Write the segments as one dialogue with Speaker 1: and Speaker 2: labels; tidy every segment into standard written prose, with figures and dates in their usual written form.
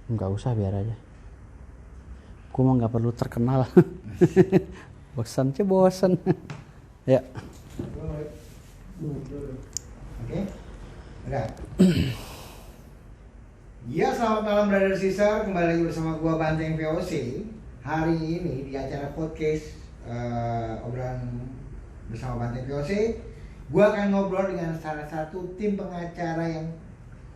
Speaker 1: Nggak usah, biar aja. Aku mah nggak perlu terkenal. Bosan sih bosan. Ya.
Speaker 2: Oke, udah. Ya, selamat malam brother sister, kembali lagi bersama gua Banteng VOC. Hari ini di acara podcast obrolan bersama Banteng VOC, gua akan ngobrol dengan salah satu tim pengacara yang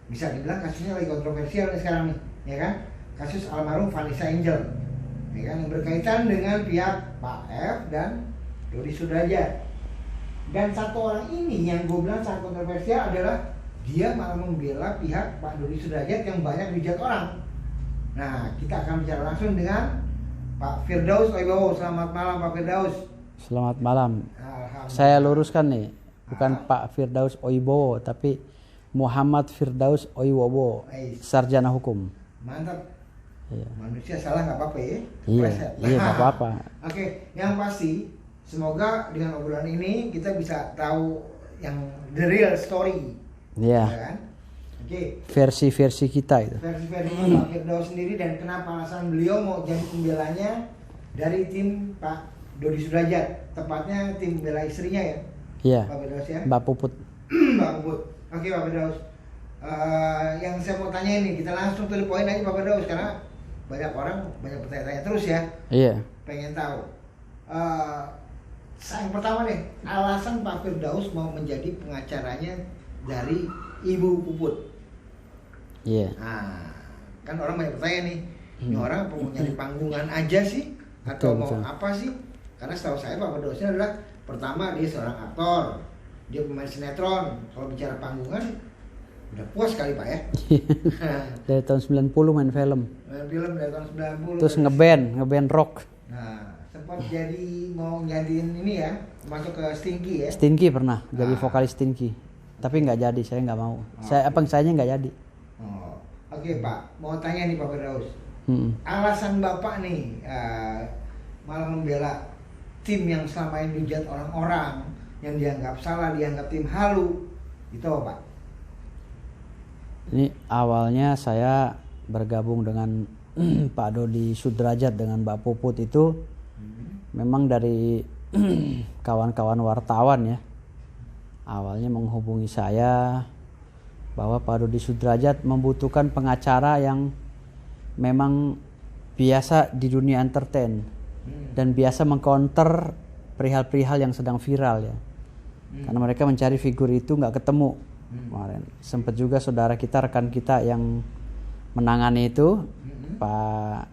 Speaker 2: bisa dibilang kasusnya lagi kontroversial nih sekarang nih, ya kan? Kasus almarhum Vanessa Angel, ya kan, yang berkaitan dengan pihak Pak F dan Dodi Sudrajat. Dan satu orang ini yang gue bilang sangat kontroversial adalah dia malah membela pihak Pak Dodi Sudrajat yang banyak dihujat orang. Nah, kita akan bicara langsung dengan Pak Firdaus Oibowo. Selamat malam Pak Firdaus.
Speaker 1: Selamat malam. Saya luruskan nih, bukan Pak Firdaus Oibowo, tapi Muhammad Firdaus Oibowo, sarjana hukum.
Speaker 2: Mantap.
Speaker 1: Iya.
Speaker 2: Manusia salah nggak apa-apa ya?
Speaker 1: Iya, nggak apa-apa.
Speaker 2: Oke, yang pasti semoga dengan obrolan ini kita bisa tahu yang the real story.
Speaker 1: Iya.
Speaker 2: Ya kan? Oke.
Speaker 1: Versi-versi kita itu.
Speaker 2: Versi-versi Pak Firdaus sendiri dan kenapa alasan beliau mau jadi pembelanya dari tim Pak Dodi Sudrajat, tepatnya tim bela istrinya ya.
Speaker 1: Iya.
Speaker 2: Pak Firdaus ya.
Speaker 1: Mbak Puput.
Speaker 2: Mbak Puput. Oke Pak Firdaus. Yang saya mau tanya ini, kita langsung to the point aja Pak Firdaus, karena banyak orang banyak bertanya-tanya terus ya.
Speaker 1: Iya.
Speaker 2: Pengen tahu. Yang pertama nih, alasan Pak Firdaus mau menjadi pengacaranya dari Ibu Puput.
Speaker 1: Iya.
Speaker 2: Nah, kan orang banyak bertanya nih, ini orang mau nyari panggungan aja sih atau mau apa sih? Karena setahu saya Pak Firdausnya adalah pertama dia seorang aktor, dia pemain sinetron. Kalau bicara panggungan udah puas kali Pak ya.
Speaker 1: Dari tahun 90 main film.
Speaker 2: Main film dari tahun 90.
Speaker 1: Terus ngeband rock.
Speaker 2: Nah, sempat jadi mau jadiin ini ya, masuk ke Stinky ya.
Speaker 1: Stinky pernah jadi vokalis Stinky. Tapi nggak jadi, saya nggak mau. Sayanya nggak jadi.
Speaker 2: Oh, oke Pak, mau tanya nih Pak Firdaus. Alasan Bapak nih malah membela tim yang selama ini dihujat orang-orang, yang dianggap salah, dianggap tim halu, itu apa Pak?
Speaker 1: Ini awalnya saya bergabung dengan Pak Dodi Sudrajat dengan Mbak Puput itu memang dari kawan-kawan wartawan ya. Awalnya menghubungi saya bahwa Pak Dodi Sudrajat membutuhkan pengacara yang memang biasa di dunia entertain dan biasa mengcounter perihal-perihal yang sedang viral ya. Karena mereka mencari figur itu nggak ketemu. Kemarin sempat juga saudara kita, rekan kita yang menangani itu, Pak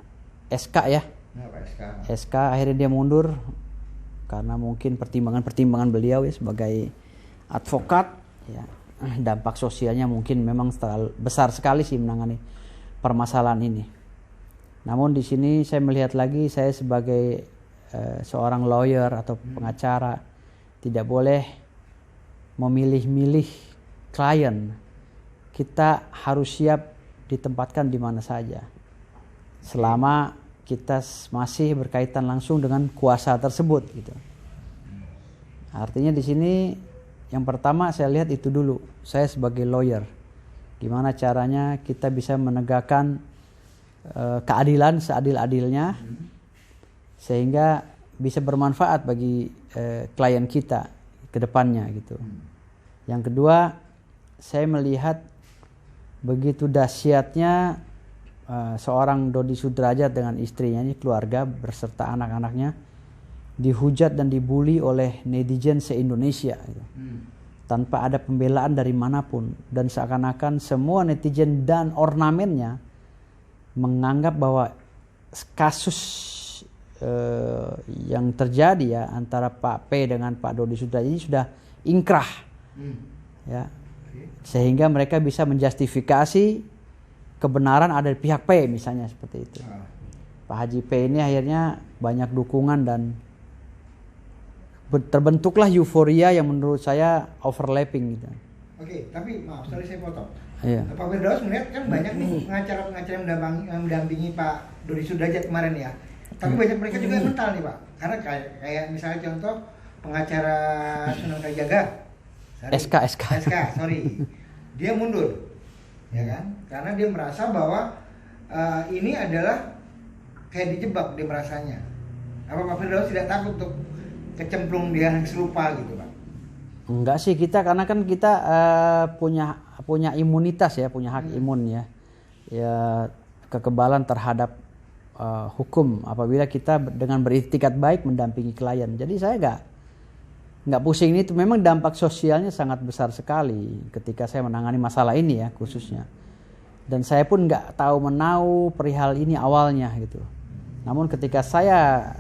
Speaker 1: SK ya.
Speaker 2: Pak
Speaker 1: SK akhirnya dia mundur karena mungkin pertimbangan beliau ya sebagai advokat ya. Dampak sosialnya mungkin memang terlalu besar sekali sih menangani permasalahan ini. Namun di sini saya melihat lagi, saya sebagai seorang lawyer atau pengacara tidak boleh memilih-milih klien. Kita harus siap ditempatkan di mana saja selama kita masih berkaitan langsung dengan kuasa tersebut gitu. Artinya di sini yang pertama saya lihat itu dulu, saya sebagai lawyer, gimana caranya kita bisa menegakkan keadilan seadil-adilnya sehingga bisa bermanfaat bagi klien kita ke depannya gitu. Yang kedua, saya melihat begitu dahsyatnya seorang Dodi Sudrajat dengan istrinya, ini keluarga berserta anak-anaknya dihujat dan dibully oleh netizen se-Indonesia gitu. Tanpa ada pembelaan dari manapun, dan seakan-akan semua netizen dan ornamennya menganggap bahwa kasus yang terjadi ya antara Pak P dengan Pak Dodi Sudrajat ini sudah ingkrah ya, sehingga mereka bisa menjustifikasi kebenaran ada di pihak P misalnya seperti itu. Pak Haji P ini akhirnya banyak dukungan dan terbentuklah euforia yang menurut saya overlapping gitu.
Speaker 2: Oke, tapi maaf, sorry saya potong.
Speaker 1: Iya.
Speaker 2: Pak Firdaus melihat kan banyak nih pengacara-pengacara yang mendampingi Pak Dodi Sudrajat kemarin ya. Tapi banyak mereka juga yang mental nih Pak. Karena kayak misalnya contoh pengacara Sunan Kalijaga.
Speaker 1: SK.
Speaker 2: Sorry. Dia mundur. Ya kan? Karena dia merasa bahwa ini adalah kayak dijebak dia merasanya. Apa Pak Firdaus tidak takut untuk kecemplung di yang serupa gitu Pak?
Speaker 1: Enggak sih, kita karena kan kita punya imunitas ya, punya hak imun ya. Ya, kekebalan terhadap hukum apabila kita dengan beriktikat baik mendampingi klien. Jadi saya nggak pusing itu. Memang dampak sosialnya sangat besar sekali ketika saya menangani masalah ini ya khususnya. Dan saya pun nggak tahu menau perihal ini awalnya gitu. Namun ketika saya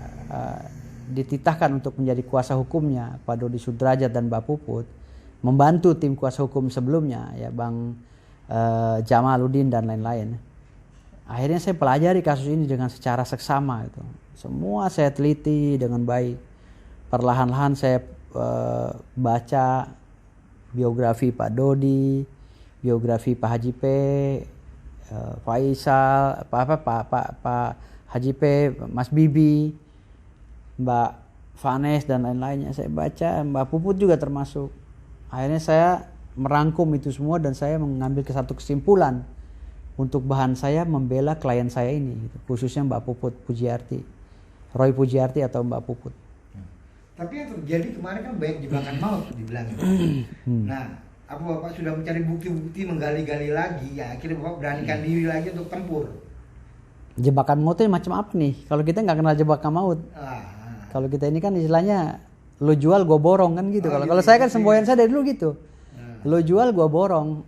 Speaker 1: dititahkan untuk menjadi kuasa hukumnya Pak Dodi Sudrajat dan Mbak Puput, membantu tim kuasa hukum sebelumnya ya Bang Jamaluddin dan lain-lain. Akhirnya saya pelajari kasus ini dengan secara seksama itu. Semua saya teliti dengan baik. Perlahan-lahan saya baca biografi Pak Dodi, biografi Pak Haji P, Faisal, Pak Haji P, Mas Bibi, Mbak Vanes dan lain-lainnya saya baca, Mbak Puput juga termasuk. Akhirnya saya merangkum itu semua dan saya mengambil satu kesimpulan untuk bahan saya membela klien saya ini, gitu. Khususnya Mbak Puput Pujiarti, Roy Pujiarti atau Mbak Puput.
Speaker 2: Tapi yang terjadi kemarin kan banyak jebakan maut dibilang. Nah, apa Bapak sudah mencari bukti-bukti, menggali-gali lagi, ya akhirnya Bapak beranikan diri lagi untuk tempur.
Speaker 1: Jebakan mautnya macam apa nih? Kalau kita nggak kenal jebakan maut. Kalau kita ini kan istilahnya lo jual gue borong kan gitu. Kalau saya kan semboyan saya dari dulu gitu. Lo jual gue borong.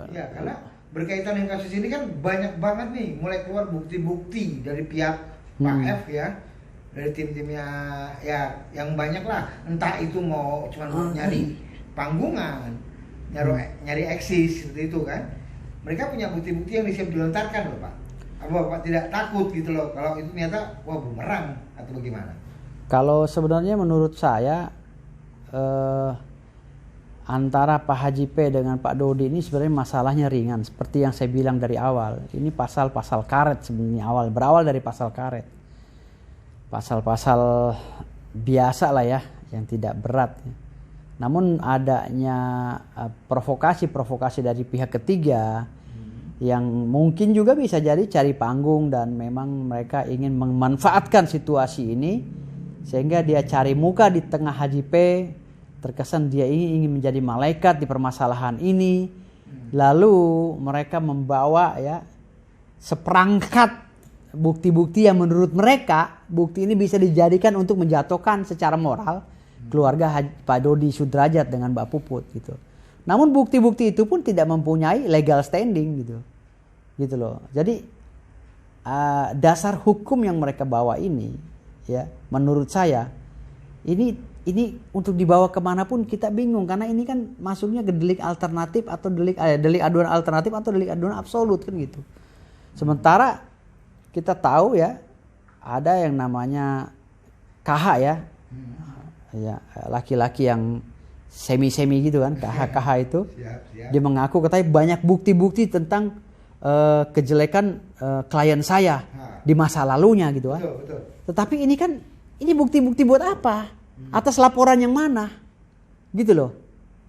Speaker 2: Ya karena berkaitan dengan kasus ini kan banyak banget nih mulai keluar bukti-bukti dari pihak Pak F ya, dari tim-timnya ya yang banyak lah. Entah itu mau cuma nyari panggungan, nyari eksis seperti itu kan. Mereka punya bukti-bukti yang siap dilontarkan loh Pak. Apa Bapak tidak takut gitu loh kalau itu ternyata wah bumerang atau bagaimana?
Speaker 1: Kalau sebenarnya menurut saya antara Pak Haji P dengan Pak Dodi ini sebenarnya masalahnya ringan. Seperti yang saya bilang dari awal. Ini pasal-pasal karet sebenarnya berawal dari pasal karet. Pasal-pasal biasa lah ya, yang tidak berat. Namun adanya provokasi-provokasi dari pihak ketiga yang mungkin juga bisa jadi cari panggung dan memang mereka ingin memanfaatkan situasi ini sehingga dia cari muka di tengah Haji P, terkesan dia ingin menjadi malaikat di permasalahan ini. Lalu mereka membawa ya seperangkat bukti-bukti yang menurut mereka bukti ini bisa dijadikan untuk menjatuhkan secara moral keluarga Pak Dodi Sudrajat dengan Mbak Puput gitu. Namun bukti-bukti itu pun tidak mempunyai legal standing gitu loh. Jadi dasar hukum yang mereka bawa ini ya menurut saya ini untuk dibawa kemanapun kita bingung karena ini kan masuknya ke delik alternatif atau delik aduan alternatif atau delik aduan absolut kan gitu. Sementara kita tahu ya ada yang namanya KH ya, laki-laki yang semi gitu kan, KH itu siap. Dia mengaku katanya banyak bukti-bukti tentang kejelekan klien saya di masa lalunya gitu kan. Betul. Tetapi ini bukti-bukti buat apa? Atas laporan yang mana? Gitu loh.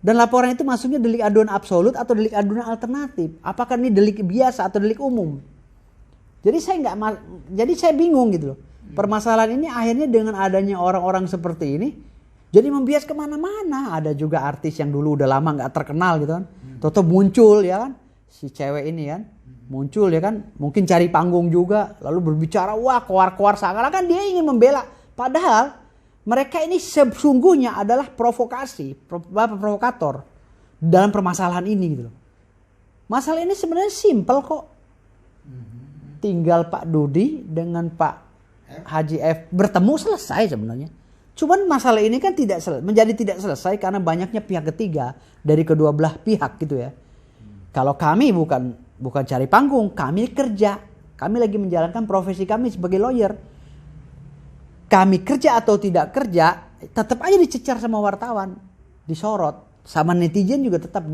Speaker 1: Dan laporan itu masuknya delik aduan absolut atau delik aduan alternatif. Apakah ini delik biasa atau delik umum? Jadi saya bingung gitu loh. Permasalahan ini akhirnya dengan adanya orang-orang seperti ini jadi membias kemana-mana. Ada juga artis yang dulu udah lama nggak terkenal gitu kan. Toto muncul ya kan. Si cewek ini kan. Muncul ya kan. Mungkin cari panggung juga. Lalu berbicara wah keluar-keluar seakan-akan dia ingin membela. Padahal mereka ini sesungguhnya adalah provokator dalam permasalahan ini gitu loh. Masalah ini sebenarnya simpel kok. Tinggal Pak Dodi dengan Pak Haji F bertemu selesai sebenarnya. Cuman masalah ini kan menjadi tidak selesai karena banyaknya pihak ketiga dari kedua belah pihak gitu ya. Kalau kami bukan cari panggung, kami kerja. Kami lagi menjalankan profesi kami sebagai lawyer. Kami kerja atau tidak kerja, tetap aja dicecar sama wartawan, disorot, sama netizen juga tetap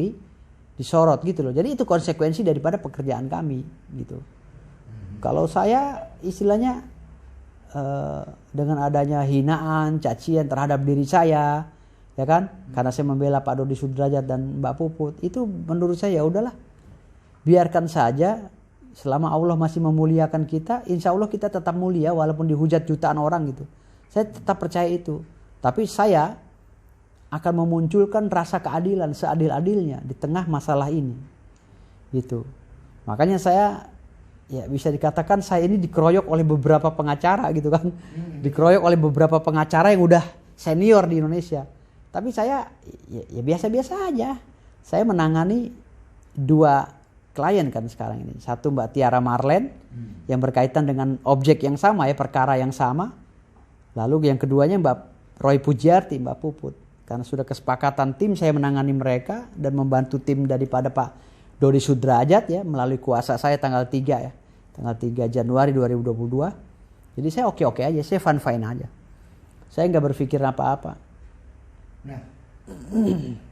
Speaker 1: disorot gitu loh. Jadi itu konsekuensi daripada pekerjaan kami gitu. Kalau saya istilahnya dengan adanya hinaan, cacian terhadap diri saya, ya kan? Karena saya membela Pak Dodi Sudrajat dan Mbak Puput, itu menurut saya ya udahlah, biarkan saja selama Allah masih memuliakan kita, insya Allah kita tetap mulia walaupun dihujat jutaan orang gitu. Saya tetap percaya itu. Tapi saya akan memunculkan rasa keadilan seadil-adilnya di tengah masalah ini. Gitu. Makanya saya ya bisa dikatakan saya ini dikeroyok oleh beberapa pengacara gitu kan. Dikeroyok oleh beberapa pengacara yang udah senior di Indonesia. Tapi saya ya biasa-biasa aja. Saya menangani 2 klien kan sekarang ini. Satu Mbak Tiara Marlen yang berkaitan dengan objek yang sama ya, perkara yang sama. Lalu yang keduanya Mbak Roy Pujiarti, Mbak Puput. Karena sudah kesepakatan tim, saya menangani mereka dan membantu tim daripada Pak Dodi Sudrajat ya melalui kuasa saya tanggal 3 ya. Tanggal 3 Januari 2022. Jadi saya oke-oke aja, saya fine-fine aja. Saya nggak berpikir apa-apa.
Speaker 2: Nah,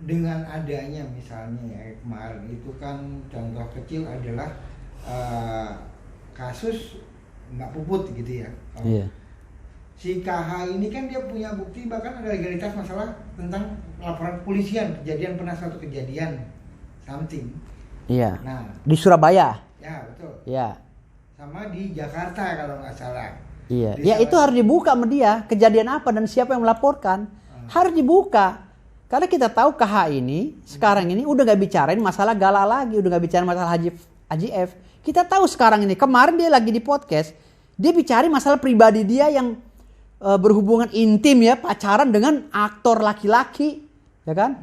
Speaker 2: dengan adanya misalnya ya kemarin itu kan contoh kecil adalah kasus Mbak Puput gitu ya.
Speaker 1: Iya.
Speaker 2: Si KH ini kan dia punya bukti, bahkan ada legalitas masalah tentang laporan kepolisian, pernah suatu kejadian something.
Speaker 1: Iya.
Speaker 2: Nah,
Speaker 1: di Surabaya.
Speaker 2: Ya betul.
Speaker 1: Iya.
Speaker 2: Sama di Jakarta kalau nggak salah.
Speaker 1: Iya. Ya itu harus dibuka sama dia. Kejadian apa dan siapa yang melaporkan harus dibuka. Karena kita tahu KH ini sekarang ini udah nggak bicarain masalah Gala lagi, udah nggak bicarain masalah Haji F. Kita tahu sekarang ini. Kemarin dia lagi di podcast, dia bicara masalah pribadi dia yang berhubungan intim ya, pacaran dengan aktor laki-laki, ya kan?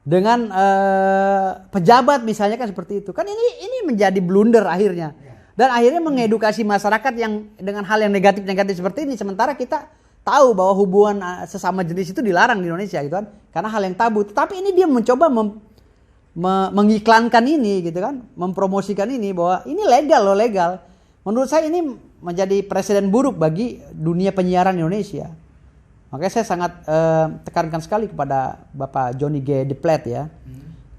Speaker 1: Dengan pejabat misalnya kan seperti itu. Kan ini menjadi blunder akhirnya. Dan akhirnya mengedukasi masyarakat yang dengan hal yang negatif-negatif seperti ini. Sementara kita tahu bahwa hubungan sesama jenis itu dilarang di Indonesia gitu kan. Karena hal yang tabu. Tapi ini dia mencoba mengiklankan ini gitu kan. Mempromosikan ini bahwa ini legal loh, legal. Menurut saya ini menjadi presiden buruk bagi dunia penyiaran Indonesia. Makanya saya sangat tekankan sekali kepada Bapak Johnny G. Deplet ya,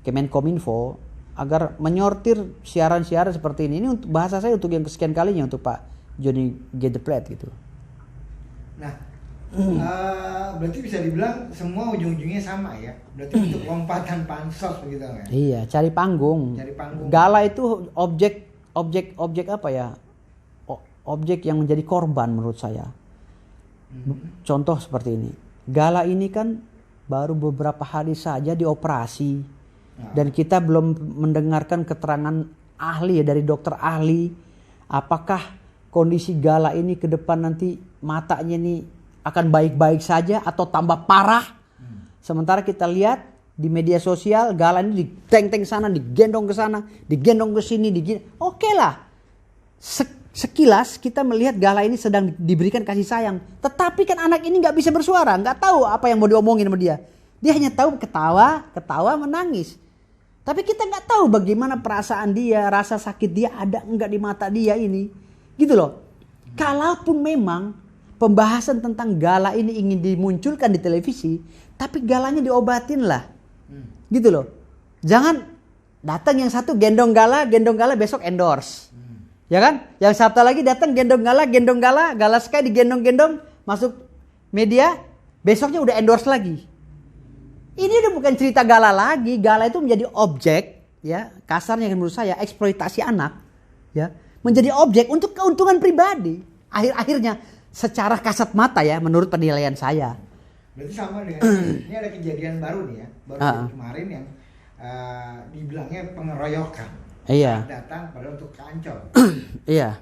Speaker 1: Kemenkominfo, agar menyortir siaran-siaran seperti ini. Ini untuk bahasa saya untuk yang kesekian kalinya untuk Pak Johnny G. Deplet gitu.
Speaker 2: Nah, berarti bisa dibilang semua ujung-ujungnya sama ya. Berarti untuk lompatan pansos begitu kan?
Speaker 1: Iya, cari panggung.
Speaker 2: Cari panggung.
Speaker 1: Gala itu objek apa ya? Objek yang menjadi korban menurut saya. Contoh seperti ini. Gala ini kan baru beberapa hari saja dioperasi. Dan kita belum mendengarkan keterangan ahli ya, dari dokter ahli. Apakah kondisi Gala ini ke depan nanti matanya ini akan baik-baik saja atau tambah parah. Sementara kita lihat di media sosial Gala ini diteng-teng sana, digendong ke sana, digendong ke sini, oke lah. Sekilas kita melihat Gala ini sedang diberikan kasih sayang. Tetapi kan anak ini gak bisa bersuara. Gak tahu apa yang mau diomongin sama dia. Dia hanya tahu ketawa, menangis. Tapi kita gak tahu bagaimana perasaan dia, rasa sakit dia ada enggak di mata dia ini. Gitu loh. Kalaupun memang pembahasan tentang Gala ini ingin dimunculkan di televisi. Tapi Galanya diobatin lah. Gitu loh. Jangan datang yang satu gendong Gala besok endorse. Ya kan? Yang satu lagi datang gendong Gala, Gala Sky digendong-gendong masuk media, besoknya udah endorse lagi. Ini udah bukan cerita Gala lagi. Gala itu menjadi objek, ya, kasarnya menurut saya eksploitasi anak, ya, menjadi objek untuk keuntungan pribadi. Akhir-akhirnya secara kasat mata ya, menurut penilaian saya.
Speaker 2: Berarti sama dengan ini ada kejadian baru nih ya, kemarin yang dibilangnya pengeroyokan.
Speaker 1: Iya.
Speaker 2: Datang padahal untuk ke Ancol.
Speaker 1: Iya.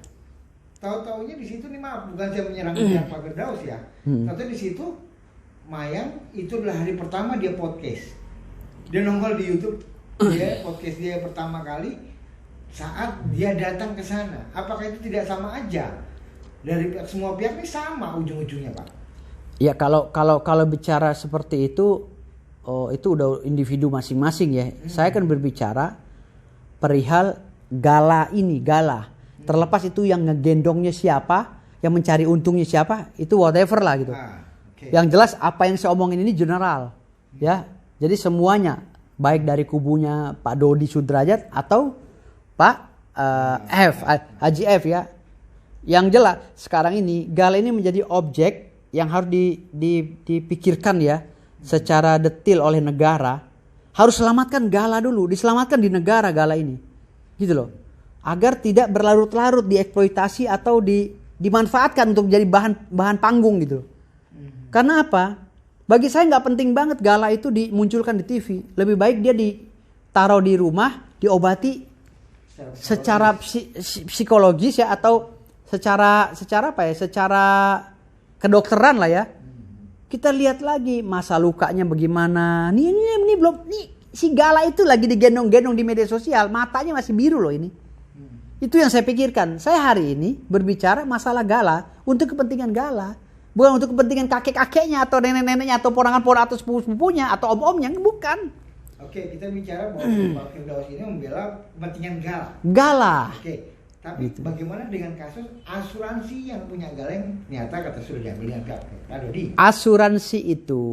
Speaker 2: Tahu-taunya di situ nih, maaf, bukan saya menyerang pihak Pak Firdaus ya. Tahu-tahu di situ Mayang itu adalah hari pertama dia podcast. Dia nongol di YouTube, dia podcast dia pertama kali saat dia datang ke sana. Apakah itu tidak sama aja? Dari semua pihak ini sama ujung-ujungnya, Pak.
Speaker 1: Ya kalau bicara seperti itu udah individu masing-masing ya. Saya kan berbicara perihal Gala ini, Gala. Terlepas itu yang ngegendongnya siapa, yang mencari untungnya siapa, itu whatever lah gitu. Okay. Yang jelas apa yang saya omongin ini general, ya. Jadi semuanya, baik dari kubunya Pak Dodi Sudrajat atau Pak Haji F ya. Yang jelas sekarang ini Gala ini menjadi objek yang harus dipikirkan ya secara detail oleh negara. Harus selamatkan Gala dulu, diselamatkan di negara Gala ini. Gitu loh. agar tidak berlarut-larut dieksploitasi atau dimanfaatkan untuk jadi bahan panggung gitu. Karena apa? Bagi saya nggak penting banget gala itu dimunculkan di TV. Lebih baik dia ditaruh di rumah, diobati secara psikologis ya, atau secara apa ya? Secara kedokteran lah ya. Kita lihat lagi masa lukanya bagaimana. Ini belum, si gala itu lagi digendong-gendong di media sosial, matanya masih biru loh ini. Itu yang saya pikirkan. Saya hari ini berbicara masalah gala untuk kepentingan gala, bukan untuk kepentingan kakek-kakeknya atau nenek-neneknya atau ponakan-ponakan atau sepupu-sepupunya atau om-omnya, bukan.
Speaker 2: Oke, kita bicara bahwa Pak Firdaus ini membela kepentingan gala.
Speaker 1: Gala.
Speaker 2: Oke, tapi bagaimana dengan kasus asuransi yang punya gala yang ternyata kata sudah diambil dengan Dodi? Asuransi
Speaker 1: itu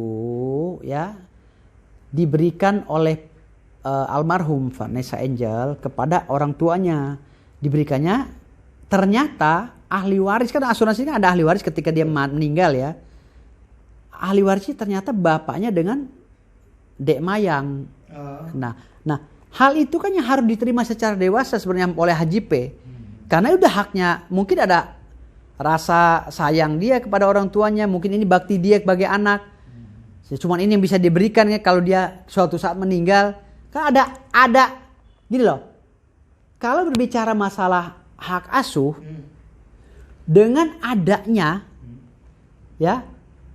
Speaker 1: ya diberikan oleh almarhum Vanessa Angel kepada orang tuanya. Diberikannya ternyata ahli waris, kan asuransi kan ada ahli waris ketika dia meninggal ya. Ahli warisnya ternyata bapaknya dengan Dek Mayang. Nah, hal itu kan yang harus diterima secara dewasa sebenarnya oleh Haji P. Karena udah haknya, mungkin ada rasa sayang dia kepada orang tuanya, mungkin ini bakti dia sebagai anak. Cuman ini yang bisa diberikan ya kalau dia suatu saat meninggal. Kan ada gini loh. Kalau berbicara masalah hak asuh, dengan adanya ya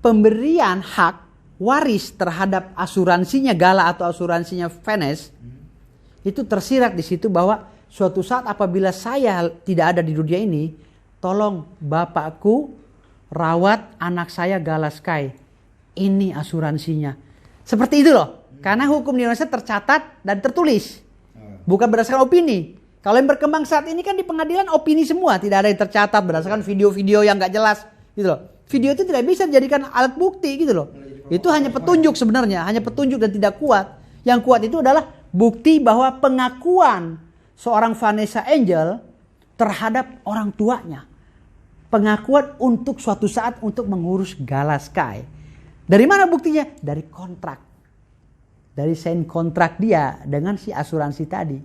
Speaker 1: pemberian hak waris terhadap asuransinya gala atau asuransinya Vanes, itu tersirat di situ bahwa suatu saat apabila saya tidak ada di dunia ini, tolong bapakku rawat anak saya Gala Sky. Ini asuransinya. Seperti itu loh. Karena hukum di Indonesia tercatat dan tertulis. Bukan berdasarkan opini. Kalau yang berkembang saat ini kan di pengadilan opini semua, tidak ada yang tercatat berdasarkan video-video yang nggak jelas, gitu loh. Video itu tidak bisa dijadikan alat bukti, gitu loh. Itu hanya petunjuk sebenarnya, hanya petunjuk dan tidak kuat. Yang kuat itu adalah bukti bahwa pengakuan seorang Vanessa Angel terhadap orang tuanya, pengakuan untuk suatu saat untuk mengurus Gala Sky. Dari mana buktinya? Dari kontrak, dari sign kontrak dia dengan si asuransi tadi,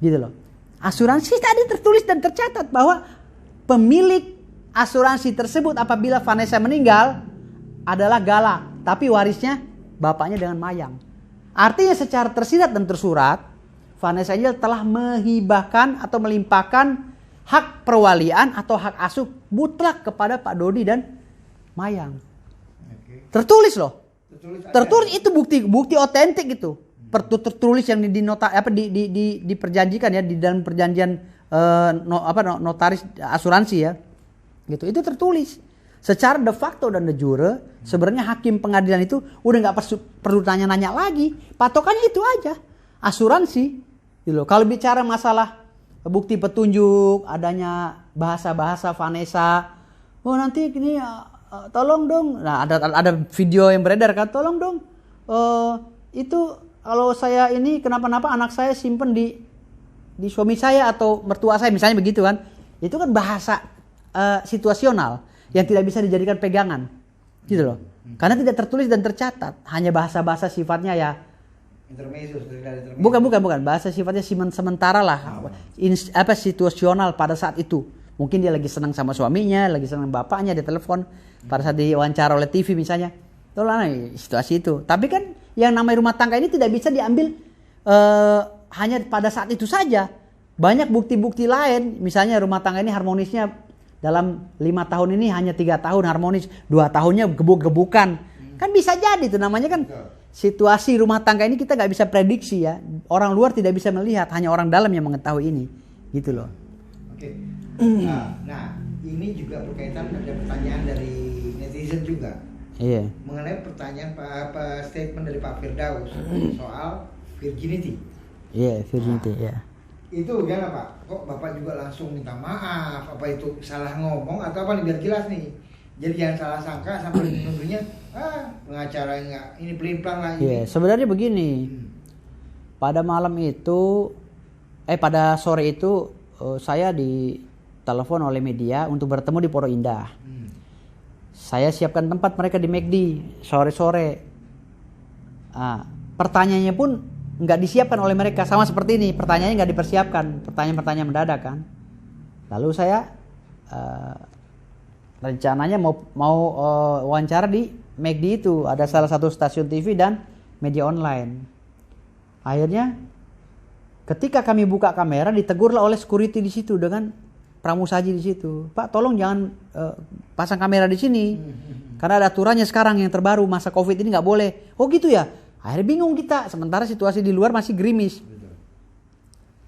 Speaker 1: gitu loh. Asuransi tadi tertulis dan tercatat bahwa pemilik asuransi tersebut apabila Vanessa meninggal adalah Gala, tapi warisnya bapaknya dengan Mayang. Artinya secara tersirat dan tersurat, Vanessa Angel telah menghibahkan atau melimpahkan hak perwalian atau hak asuh mutlak kepada Pak Dodi dan Mayang. Tertulis loh. Tertulis itu bukti otentik itu. Tertulis yang diperjanjikan ya di dalam perjanjian notaris asuransi ya. Gitu. Itu tertulis. Secara de facto dan de jure sebenarnya hakim pengadilan itu udah nggak perlu tanya-nanya lagi. Patokannya itu aja. Asuransi. Gitu. Kalau bicara masalah bukti petunjuk, adanya bahasa-bahasa Vanessa, oh nanti ini tolong dong. Nah ada video yang beredar kan, tolong dong. Itu kalau saya ini kenapa-napa anak saya simpen di suami saya atau mertua saya misalnya begitu kan. Itu kan bahasa situasional yang tidak bisa dijadikan pegangan. Gitu loh. Karena tidak tertulis dan tercatat, hanya bahasa-bahasa sifatnya ya intermezzo. Bukan bahasa sifatnya sementara lah. Situasional pada saat itu. Mungkin dia lagi senang sama suaminya, lagi senang bapaknya, dia telepon pada saat diwawancara oleh TV misalnya. Tolong situasi itu. Tapi kan yang namanya rumah tangga ini tidak bisa diambil hanya pada saat itu saja. Banyak bukti-bukti lain. Misalnya rumah tangga ini harmonisnya dalam 5 tahun ini hanya 3 tahun harmonis, 2 tahunnya gebuk-gebukan. Kan bisa jadi itu namanya kan situasi rumah tangga ini kita nggak bisa prediksi ya. Orang luar tidak bisa melihat, hanya orang dalam yang mengetahui ini. Gitu loh.
Speaker 2: Oke. Nah, ini juga berkaitan ada pertanyaan dari netizen juga.
Speaker 1: Iya.
Speaker 2: Mengenai pertanyaan statement dari Pak Firdaus soal virginity.
Speaker 1: Iya, virginity ya.
Speaker 2: Itu gimana Pak? Kok Bapak juga langsung minta maaf? Apa itu salah ngomong atau apa nih biar jelas nih? Jadi jangan salah sangka sampai menuduhnya pengacara nggak ini pelin-pelan lagi.
Speaker 1: Iya, sebenarnya begini. Pada malam itu pada sore itu saya ditelepon oleh media untuk bertemu di Pondok Indah. Saya siapkan tempat mereka di McD sore-sore. Pertanyaannya pun nggak disiapkan oleh mereka, sama seperti ini, pertanyaannya nggak dipersiapkan, pertanyaan-pertanyaan mendadak kan. Lalu saya rencananya mau wawancara di McD itu, ada salah satu stasiun TV dan media online. Akhirnya ketika kami buka kamera ditegurlah oleh security di situ dengan pramusaji di situ. Pak, tolong jangan pasang kamera di sini. Karena ada aturannya sekarang yang terbaru, masa Covid ini nggak boleh. Oh gitu ya. Akhirnya bingung kita, sementara situasi di luar masih gerimis.
Speaker 2: Betul.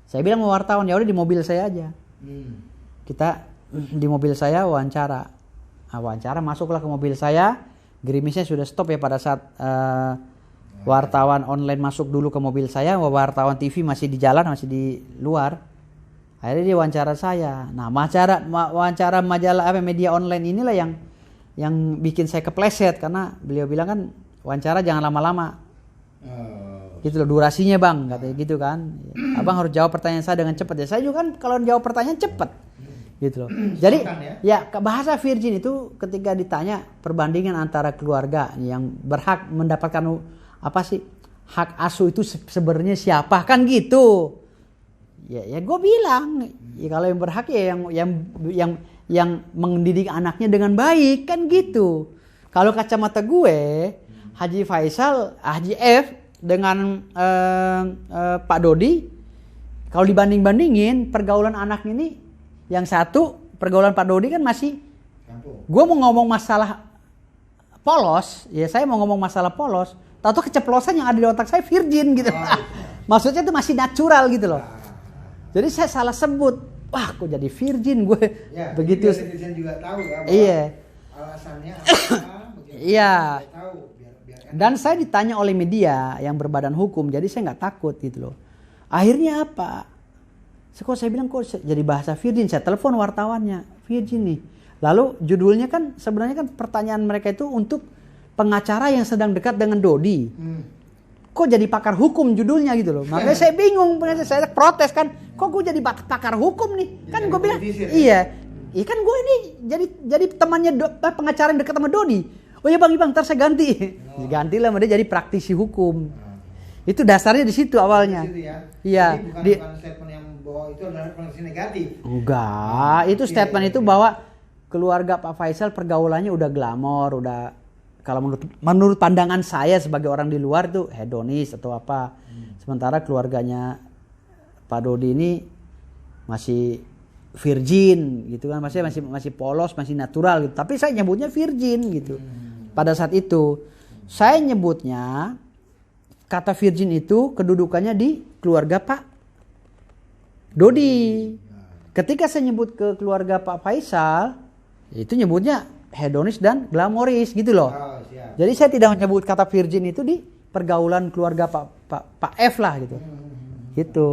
Speaker 1: Saya bilang sama wartawan, ya udah di mobil saya aja. Kita di mobil saya wawancara. Nah, wawancara, masuklah ke mobil saya. Gerimisnya sudah stop ya pada saat wartawan online masuk dulu ke mobil saya. Wartawan TV masih di jalan, masih di luar. Akhirnya dia wawancara saya. Nah, wawancara majalah media online inilah yang bikin saya kepleset, karena beliau bilang kan wawancara jangan lama-lama. Gitu loh, durasinya bang, katanya gitu kan. Abang harus jawab pertanyaan saya dengan cepat. Ya saya juga kan kalau jawab pertanyaan cepat. Gitu loh. Jadi ya bahasa virgin itu ketika ditanya perbandingan antara keluarga yang berhak mendapatkan apa sih hak asuh itu sebenarnya siapa kan gitu. Ya gue bilang ya kalau yang berhak ya yang mendidik anaknya dengan baik kan gitu. Kalau kacamata gue, Haji Faisal, Haji F dengan Pak Dodi, kalau dibanding-bandingin pergaulan anak ini, yang satu pergaulan Pak Dodi kan masih, gue mau ngomong masalah polos, ya saya mau ngomong masalah polos, tahu keceplosan yang ada di otak saya virgin gitu. Maksudnya itu masih natural gitu loh. Jadi saya salah sebut, wah kok jadi virgin gue, ya, begitu. Juga tahu ya, iya. Alasannya apa? Iya. Dan saya ditanya oleh media yang berbadan hukum, jadi saya nggak takut gitu loh. Akhirnya apa? Kok saya bilang kok jadi bahasa virgin, saya telepon wartawannya, virgin nih. Lalu judulnya kan sebenarnya kan pertanyaan mereka itu untuk pengacara yang sedang dekat dengan Dodi. Kok jadi pakar hukum judulnya gitu loh. Makanya saya bingung, saya protes kan. Kok gue jadi pakar hukum nih? Kan gue bilang, iya kan gue ini jadi temannya pengacara yang dekat sama Dodi. Oh ya bang, ntar saya ganti. Gantilah dia jadi praktisi hukum. Itu dasarnya di situ awalnya. Iya. Bukan statement yang bahwa itu adalah konotasi negatif. Enggak, itu statement itu bahwa keluarga Pak Faisal pergaulannya udah glamor, udah kalau menurut pandangan saya sebagai orang di luar itu hedonis atau apa. Sementara keluarganya Pak Dodi ini masih virgin gitu kan, masih polos, masih natural gitu. Tapi saya nyebutnya virgin gitu. Pada saat itu saya nyebutnya kata virgin itu kedudukannya di keluarga Pak Dodi. Ketika saya nyebut ke keluarga Pak Faisal, itu nyebutnya hedonis dan glamoris gitu loh. Jadi saya tidak menyebut kata virgin itu di pergaulan keluarga Pak F lah gitu. Gitu.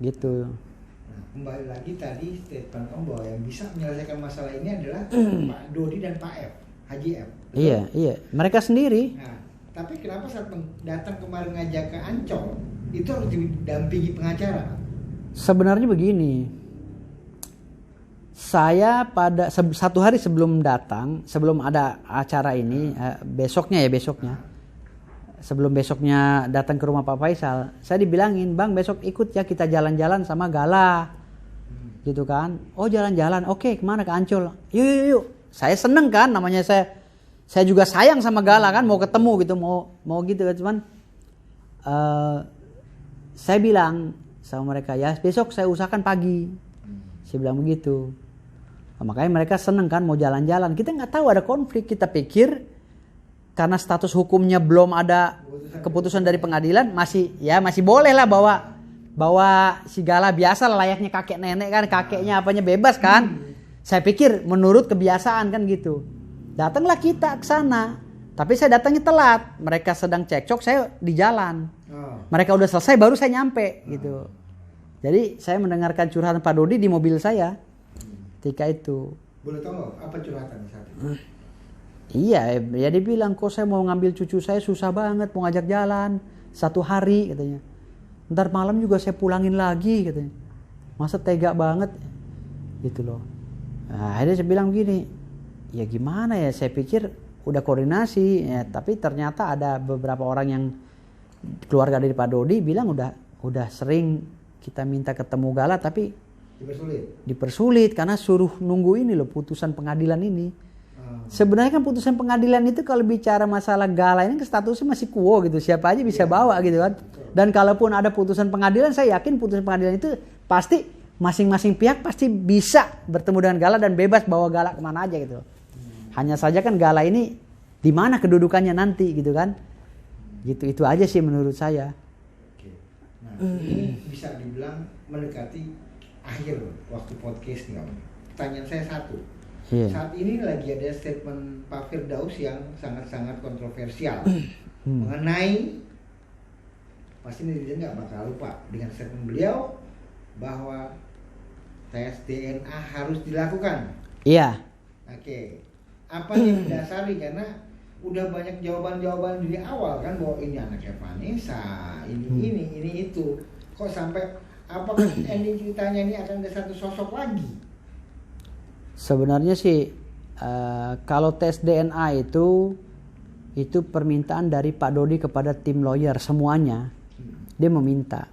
Speaker 1: Gitu.
Speaker 2: Nah, kembali lagi tadi statement Om bahwa yang bisa menyelesaikan masalah ini adalah Pak Dodi dan Pak F, Haji F. Betul? Iya, mereka sendiri. Nah, tapi kenapa saat datang kemarin ngajak ke Ancol itu harus didampingi pengacara?
Speaker 1: Sebenarnya begini. Saya pada satu hari sebelum datang, sebelum ada acara ini, besoknya, sebelum besoknya datang ke rumah Pak Faisal, saya dibilangin, bang besok ikut ya kita jalan-jalan sama Gala, gitu kan? Oh jalan-jalan, oke kemana ke Ancol? Yuk. Saya seneng kan, namanya saya juga sayang sama Gala kan, mau ketemu gitu, mau gitu kan, cuman saya bilang sama mereka ya besok saya usahakan pagi, saya bilang begitu. Nah, makanya mereka seneng kan mau jalan-jalan. Kita nggak tahu ada konflik. Kita pikir karena status hukumnya belum ada keputusan dari pengadilan, masih boleh lah bawa si Gala biasa layaknya kakek nenek kan, kakeknya apanya bebas kan. Saya pikir menurut kebiasaan kan gitu. Datanglah kita ke sana. Tapi saya datangnya telat. Mereka sedang cekcok, saya di jalan. Mereka udah selesai baru saya nyampe gitu. Jadi saya mendengarkan curhatan Pak Dodi di mobil saya. Ketika itu.
Speaker 2: Boleh tahu apa curhatan saat itu?
Speaker 1: Iya, ya dia bilang kok saya mau ngambil cucu saya susah banget mau ngajak jalan 1 hari katanya. Ntar malam juga saya pulangin lagi katanya. Masa tega banget gitu loh. Nah, akhirnya saya bilang gini, ya gimana ya, saya pikir udah koordinasi ya, tapi ternyata ada beberapa orang yang keluarga dari Pak Dodi bilang udah sering kita minta ketemu Gala tapi dipersulit karena suruh nunggu ini loh putusan pengadilan ini. Sebenarnya kan putusan pengadilan itu kalau bicara masalah Gala ini statusnya masih quo gitu, siapa aja bisa bawa gitu kan. Dan kalaupun ada putusan pengadilan, saya yakin putusan pengadilan itu pasti masing-masing pihak pasti bisa bertemu dengan Gala dan bebas bawa Gala kemana aja gitu. Hanya saja kan Gala ini di mana kedudukannya nanti gitu kan. Gitu itu aja sih menurut saya.
Speaker 2: Ini bisa dibilang mendekati akhir waktu podcast nih, Om. Pertanyaan saya satu. Saat ini lagi ada statement Pak Firdaus yang sangat-sangat kontroversial mengenai, pasti netizen nggak bakal lupa dengan statement beliau bahwa tes DNA harus dilakukan.
Speaker 1: Iya.
Speaker 2: Oke. Apa yang mendasari, karena udah banyak jawaban-jawaban dari awal kan bahwa ini anaknya Vanessa, ini itu. Kok sampai apakah ending ceritanya ini akan ada satu sosok lagi?
Speaker 1: Sebenarnya sih kalau tes DNA itu permintaan dari Pak Dodi kepada tim lawyer semuanya. Dia meminta.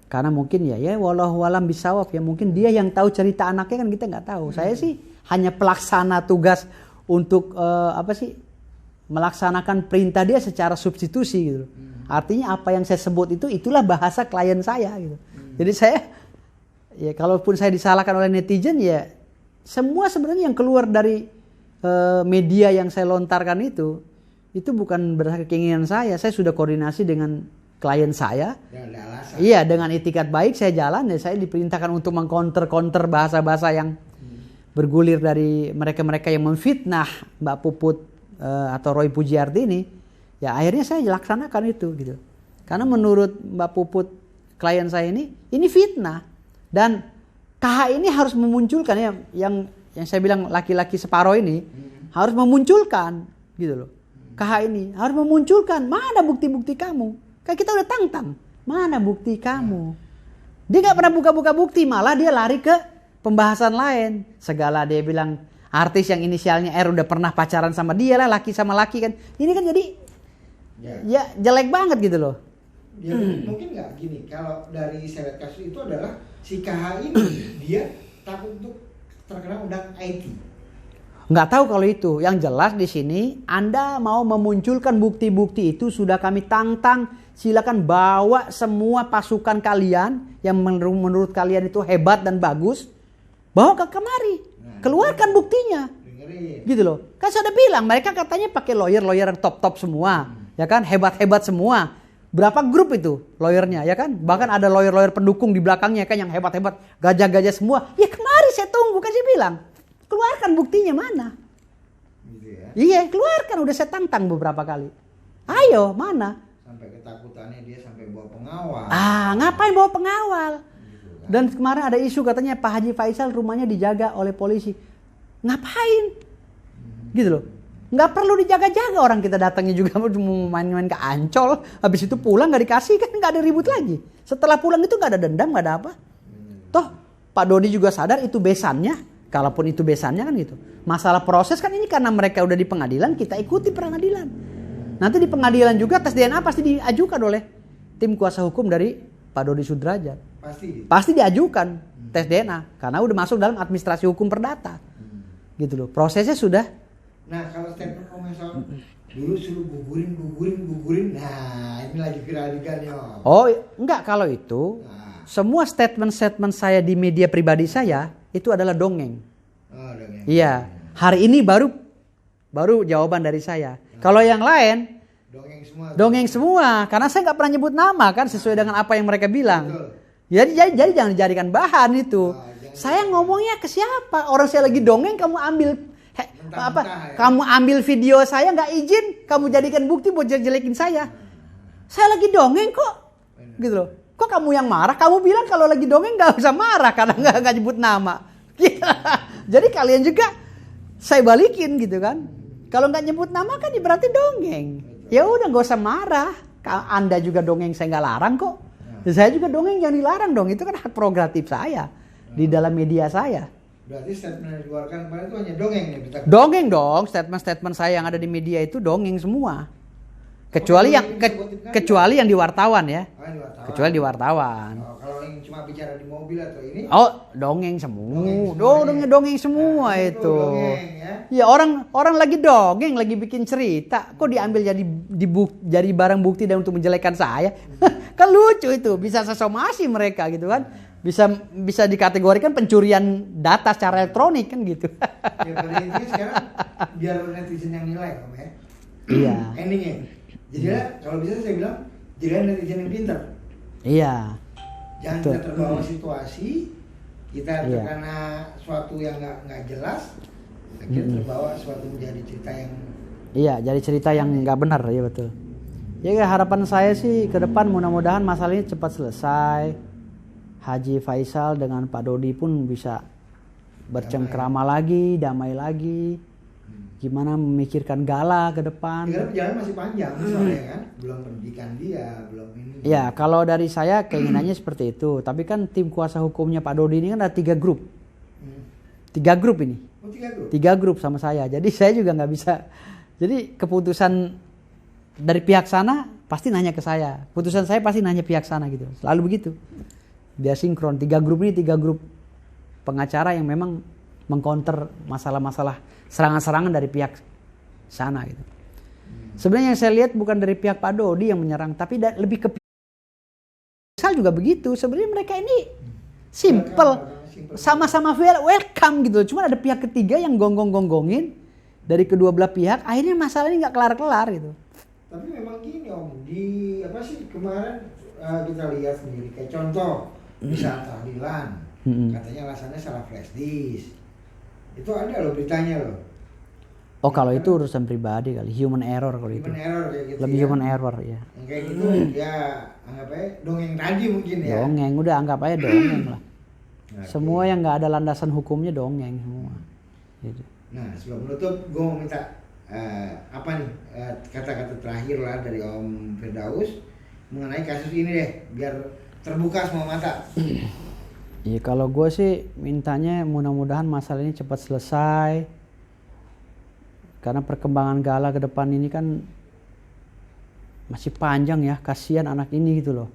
Speaker 1: Karena mungkin ya wallahu alam bisawab ya, mungkin dia yang tahu cerita anaknya kan kita nggak tahu. Saya sih hanya pelaksana tugas untuk melaksanakan perintah dia secara substitusi gitu. Artinya apa yang saya sebut itulah bahasa klien saya gitu. Jadi saya ya kalaupun saya disalahkan oleh netizen ya semua sebenarnya yang keluar dari media yang saya lontarkan itu bukan berdasarkan keinginan saya. Saya sudah koordinasi dengan klien saya. Iya, dengan itikat baik saya jalan ya, saya diperintahkan untuk mengcounter bahasa-bahasa yang bergulir dari mereka-mereka yang memfitnah Mbak Puput atau Roy Pujiarti ini. Ya akhirnya saya laksanakan itu gitu. Karena menurut Mbak Puput klien saya ini fitnah, dan KH ini harus memunculkan yang saya bilang laki-laki separuh ini harus memunculkan gitu loh. KH ini harus memunculkan mana bukti-bukti kamu. Kayak kita udah tantang, mana bukti kamu. Dia gak pernah buka-buka bukti, malah dia lari ke pembahasan lain. Segala dia bilang artis yang inisialnya R udah pernah pacaran sama dia lah, laki sama laki kan. Ini kan jadi ya jelek banget gitu loh.
Speaker 2: Ya, mungkin nggak gini, kalau dari seret kasus itu adalah si KH ini dia takut untuk terkena undang IT.
Speaker 1: Nggak tahu kalau itu. Yang jelas di sini Anda mau memunculkan bukti-bukti itu sudah kami tantang. Silakan bawa semua pasukan kalian yang menurut kalian itu hebat dan bagus, bawa ke kemari, keluarkan buktinya. Gitu loh. Kan saya udah bilang mereka katanya pakai lawyer yang top semua, ya kan, hebat semua. Berapa grup itu lawyernya, ya kan? Bahkan ada lawyer pendukung di belakangnya kan yang hebat, gajah-gajah semua. Ya kemari saya tunggu, kan saya bilang. Keluarkan buktinya mana?
Speaker 2: Gitu ya?
Speaker 1: Iya, keluarkan, udah saya tantang beberapa kali. Ayo, mana?
Speaker 2: Sampai ketakutannya dia sampai bawa pengawal.
Speaker 1: Ngapain bawa pengawal?
Speaker 2: Gitu kan?
Speaker 1: Dan kemarin ada isu katanya Pak Haji Faisal rumahnya dijaga oleh polisi. Ngapain? Gitu loh. Nggak perlu dijaga-jaga, orang kita datangnya juga mau main-main ke Ancol, habis itu pulang nggak dikasih kan nggak ada ribut lagi. Setelah pulang itu nggak ada dendam, nggak ada apa. Toh Pak Dodi juga sadar itu besannya, kalaupun itu besannya kan gitu. Masalah proses kan ini karena mereka udah di pengadilan, kita ikuti pengadilan. Nanti di pengadilan juga tes DNA pasti diajukan oleh tim kuasa hukum dari Pak Dodi Sudrajat. Pasti diajukan tes DNA karena udah masuk dalam administrasi hukum perdata. Gitu loh. Prosesnya sudah.
Speaker 2: Nah, kalau statement komisar dulu suruh gugurin. Nah, ini lagi viral juga nih, Om.
Speaker 1: Oh, enggak, kalau itu semua statement saya di media pribadi saya itu adalah dongeng.
Speaker 2: Oh, dongeng.
Speaker 1: Iya, hari ini baru jawaban dari saya. Kalau yang lain dongeng semua, karena saya nggak pernah nyebut nama kan sesuai dengan apa yang mereka bilang. Jadi jangan dijadikan bahan itu. Saya ngomongnya ke siapa? Orang saya lagi dongeng, kamu ambil kamu ambil video saya nggak izin, kamu jadikan bukti buat jelekin saya. Saya lagi dongeng kok, gitu loh. Kok kamu yang marah? Kamu bilang kalau lagi dongeng nggak usah marah karena nggak nyebut nama. Jadi kalian juga saya balikin gitu kan. Kalau nggak nyebut nama kan berarti dongeng. Ya udah nggak usah marah. Anda juga dongeng saya nggak larang kok. Saya juga dongeng yang dilarang dong. Itu kan hak prerogatif saya di dalam media saya.
Speaker 2: Berarti statement yang dikeluarkan kemarin itu hanya dongeng nih?
Speaker 1: Dongeng dong, statement saya yang ada di media itu dongeng semua. Kecuali yang
Speaker 2: disebutkan
Speaker 1: kecuali yang di wartawan ya.
Speaker 2: di wartawan.
Speaker 1: Kecuali di wartawan.
Speaker 2: Kalau yang cuma bicara di mobil atau ini
Speaker 1: Oh, dongeng semua. Dongeng semua
Speaker 2: Nah,
Speaker 1: itu.
Speaker 2: dongeng, ya.
Speaker 1: Ya orang lagi dongeng, lagi bikin cerita, kok diambil jadi barang bukti dan untuk menjelekkan saya? Kan lucu itu, bisa sesomasi mereka gitu kan. Bisa dikategorikan pencurian data secara elektronik kan gitu.
Speaker 2: Ya pada intinya sekarang biar netizen yang nilai Om ya.
Speaker 1: Iya.
Speaker 2: Endingnya. Jadi kalau bisa saya bilang jadi netizen yang pintar.
Speaker 1: Iya.
Speaker 2: Jangan
Speaker 1: Betul.
Speaker 2: kita terbawa situasi, kita
Speaker 1: Iya.
Speaker 2: terkena suatu yang nggak jelas, akhirnya terbawa suatu menjadi cerita yang
Speaker 1: Iya, jadi cerita yang nggak benar, ya betul. Ya harapan saya sih ke depan mudah-mudahan masalah ini cepat selesai. Haji Faisal dengan Pak Dodi pun bisa bercengkrama lagi, damai lagi. Gimana memikirkan gala ke depan.
Speaker 2: karena perjalanan masih panjang soalnya kan, belum pendidikan dia, belum ini.
Speaker 1: Ya, kalau dari saya keinginannya seperti itu. Tapi kan tim kuasa hukumnya Pak Dodi ini kan ada 3 grup. 3 grup ini.
Speaker 2: Oh 3 grup?
Speaker 1: 3 grup sama saya. Jadi saya juga nggak bisa. Jadi keputusan dari pihak sana pasti nanya ke saya. Putusan saya pasti nanya pihak sana gitu. Selalu begitu. Dia sinkron. 3 grup ini 3 grup pengacara yang memang mengcounter masalah-masalah serangan-serangan dari pihak sana gitu. Sebenarnya yang saya lihat bukan dari pihak Pak Dodi yang menyerang, tapi lebih ke Faisal juga begitu. Sebenarnya mereka ini simple, sama-sama welcome gitu. Cuma ada pihak ketiga yang gonggong-gonggongin dari kedua belah pihak. Akhirnya masalah ini nggak kelar-kelar gitu.
Speaker 2: Tapi memang gini Om, di apa sih kemarin kita lihat sendiri kayak contoh misal tahlilan, katanya alasannya salah flash disk. Itu ada loh beritanya loh.
Speaker 1: Oh kalau itu urusan pribadi kali, human error kalau itu.
Speaker 2: Human error kayak gitu.
Speaker 1: Lebih
Speaker 2: ya.
Speaker 1: human error ya.
Speaker 2: Yang kayak gitu ya anggap aja dongeng tadi mungkin ya.
Speaker 1: Dongeng, udah anggap aja dongeng lah.
Speaker 2: Nah,
Speaker 1: Semua yang nggak ada landasan hukumnya dongeng semua. Gitu.
Speaker 2: Nah sebelum menutup gue mau minta apa nih kata-kata terakhir lah dari Om Firdaus mengenai kasus ini deh biar terbuka semua mata.
Speaker 1: Ya kalau gue sih mintanya mudah-mudahan masalah ini cepat selesai. Karena perkembangan gala ke depan ini kan masih panjang ya, kasihan anak ini gitu loh.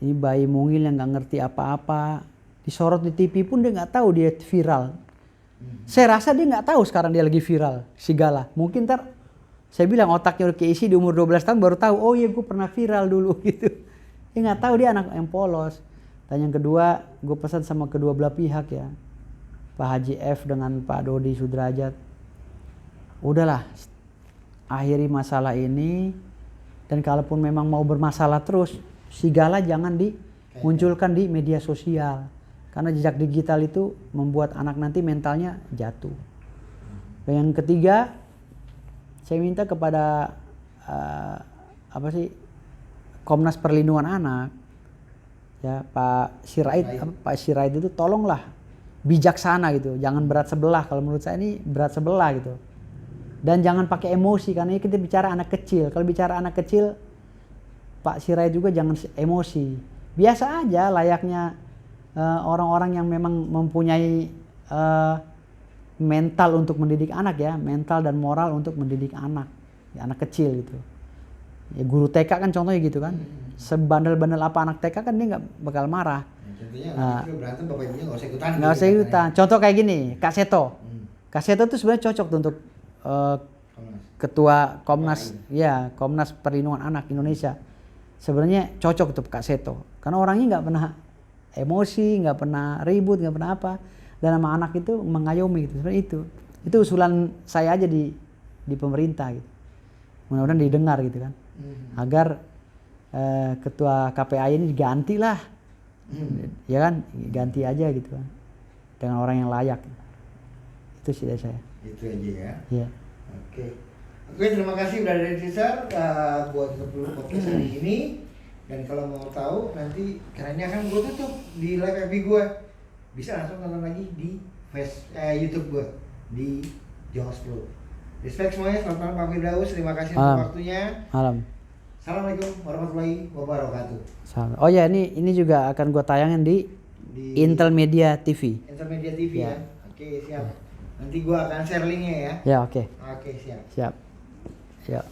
Speaker 1: Ini bayi mungil yang nggak ngerti apa-apa, disorot di TV pun dia nggak tahu dia viral. Saya rasa dia nggak tahu sekarang dia lagi viral si Gala. Mungkin ntar saya bilang otaknya udah keisi di umur 12 tahun baru tahu, oh iya gue pernah viral dulu gitu. Dia nggak tahu dia anak yang polos. Dan yang kedua, gue pesan sama kedua belah pihak ya, Pak Haji F dengan Pak Dodi Sudrajat, udahlah akhiri masalah ini. Dan kalaupun memang mau bermasalah terus, si Gala jangan dimunculkan di media sosial. Karena jejak digital itu membuat anak nanti mentalnya jatuh. Dan yang ketiga, saya minta kepada Komnas Perlindungan Anak, ya Pak Sirait itu tolonglah bijaksana gitu, jangan berat sebelah. Kalau menurut saya ini berat sebelah gitu. Dan jangan pakai emosi karena ini kita bicara anak kecil. Kalau bicara anak kecil, Pak Sirait juga jangan emosi. Biasa aja layaknya orang-orang yang memang mempunyai mental untuk mendidik anak ya, mental dan moral untuk mendidik anak, ya, anak kecil gitu. Ya guru TK kan contohnya gitu kan, sebandel-bandel apa anak TK kan dia nggak bakal marah.
Speaker 2: Contohnya anak kecil berantem bapak ibunya nggak usah ikutan.
Speaker 1: Nggak usah ikutan. Contoh kayak gini, Kak Seto. Kak Seto tuh sebenarnya cocok tuh untuk ketua Komnas, ya Komnas Perlindungan Anak Indonesia. Sebenarnya cocok tuh Kak Seto, karena orangnya nggak pernah emosi, nggak pernah ribut, nggak pernah apa, dan sama anak itu mengayomi gitu. Sebenarnya itu usulan saya aja di pemerintah gitu. Mudah-mudahan didengar gitu kan, agar ketua KPI ini diganti lah, ya kan, ganti aja gitu kan, dengan orang yang layak. Itu sih dari saya.
Speaker 2: Itu aja ya.
Speaker 1: Iya.
Speaker 2: Oke, terima kasih udah dari Caesar buat dulu podcast hari ini. Dan kalau mau tahu nanti karena ini akan gue tutup di live FB gue, bisa langsung tonton lagi di YouTube gue di Jaws Pro. Respect semuanya, selamat malam Pak Firdaus, terima kasih untuk waktunya.
Speaker 1: Malam.
Speaker 2: Assalamualaikum warahmatullahi wabarakatuh.
Speaker 1: Oh ya, ini juga akan gue tayangin di Intel Media TV.
Speaker 2: Intel Media TV ya. Oke, siap. Nanti gue akan share linknya ya.
Speaker 1: Ya, oke.
Speaker 2: Oke, siap.
Speaker 1: Siap. Ya.